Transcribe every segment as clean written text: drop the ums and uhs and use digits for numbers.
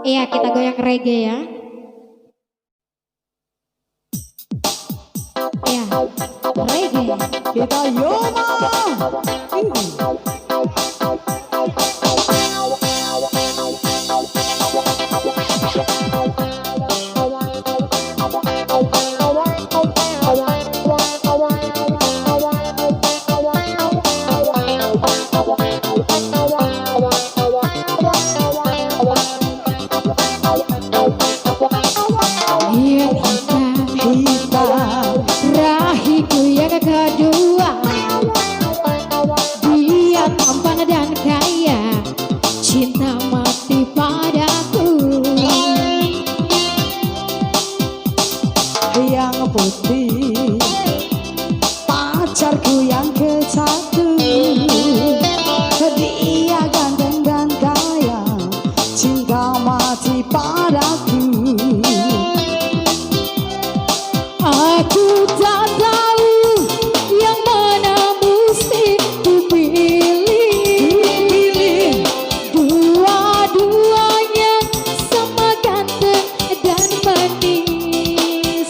Iya, kita goyang reggae ya. Iya, reggae. Kita Yoma. Iya kita rahiku yang kedua. Dia tampan dan kaya, cinta mati padaku. Yang putih pacarku yang ke satu. Dia ganteng dan kaya, cinta mati padaku. Aku tak tahu yang mana mesti ku pilih. Dua-duanya sama ganteng dan manis.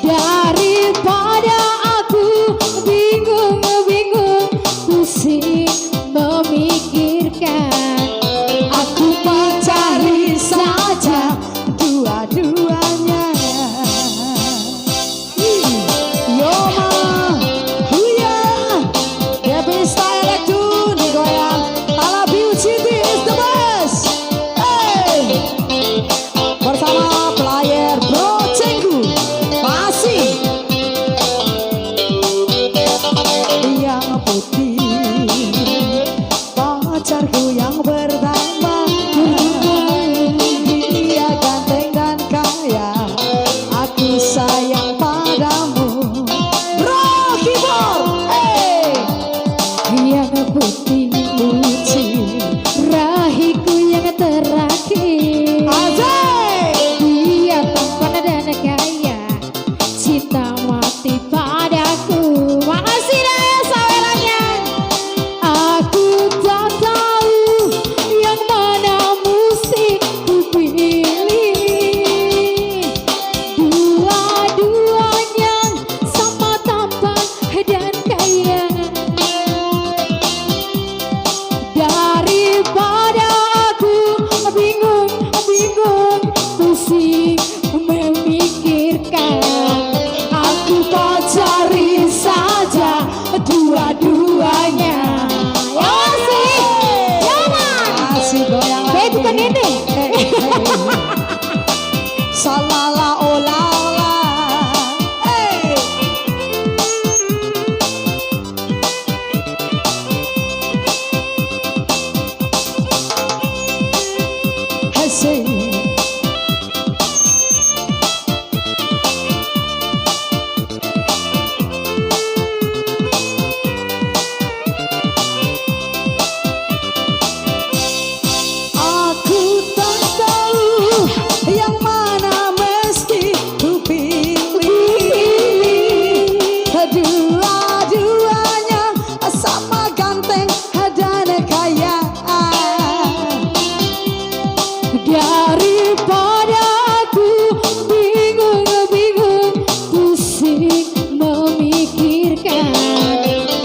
Daripada aku bingung-bingung, pusing memikirkan, aku mencari saja dua-duanya. Yoma, huya, Debbie style tune digoyang. Ala beauty is the best. Hey, bersama player Bro Cenggu masih yang putih pacarku yang pertama. Dia ganteng dan kaya, aku sayang padamu. Bro keyboard, hey. yang putih, rahiku yang terakhir. Asik. Dia tampan dan kaya, cinta mati padaku. Makasih dah ya sawelannya. Aku tak tahu yang mana mesti ku pilih. Dua-duanya sama tampan dan kaya. Daripada aku bingung-bingung, pusing memikirkan, aku cari saja dua-duanya. Ya sih, jangan. Masih goyang Baik bukan lagi. ini. Salala ola ola. Hey. Asik. Aku tak tahu yang mana mesti ku pilih. Dua-duanya sama ganteng dan kaya. Daripada aku bingung-bingung, pusing memikirkan,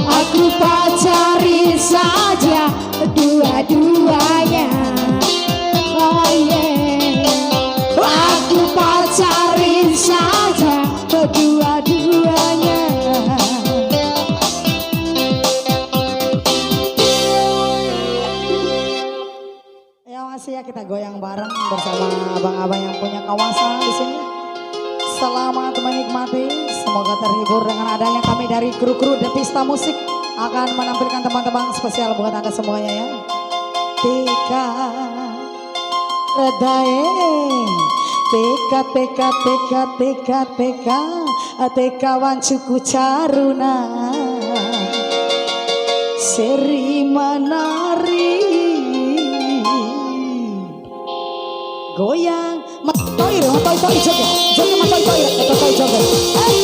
aku cari saja dua-duanya. Oh yeah, aku cari saja Dua-duanya. Ya masih ya, kita goyang bareng bersama abang-abang yang punya kawasan di sini. Selamat menikmati, semoga terhibur dengan adanya kami dari kru-kru The Pista Musik akan menampilkan teman-teman spesial buat Anda semuanya ya. Tika Redae Tika Tika Tika Tika Tika Tika Wancuku Caruna Seri menari goyang toy joget joget toy joget. Hey.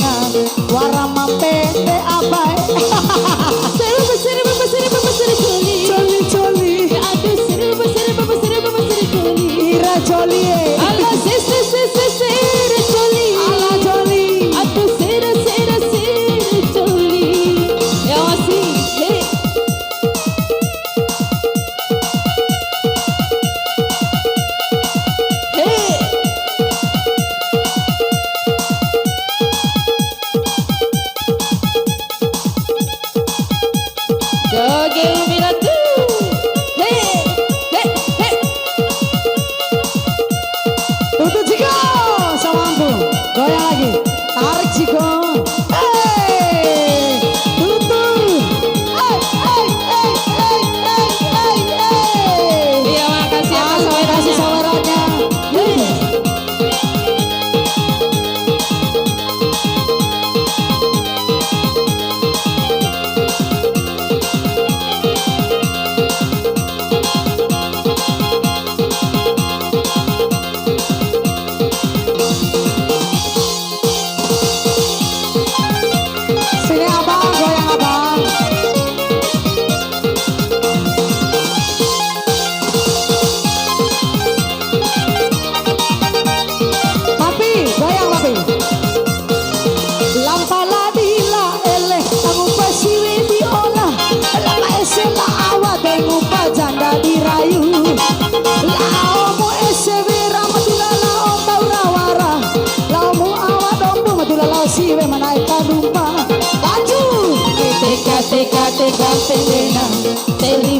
sirena warama pete abai coli coli ira coli ala coli tutu jiko sama ampu goyang lagi tarik jiko tutu Iya, makasih atas kasih sawerannya. sawerannya sini abang goyang abang papi goyang papi lampala dila ele aku pasiwe diolah lama esela awa dengu janda dirayu laomu esebe ramadula laom baurawara laomu awa dombu madula lao siwe manaika dumpa laju teka teka teka tendena teri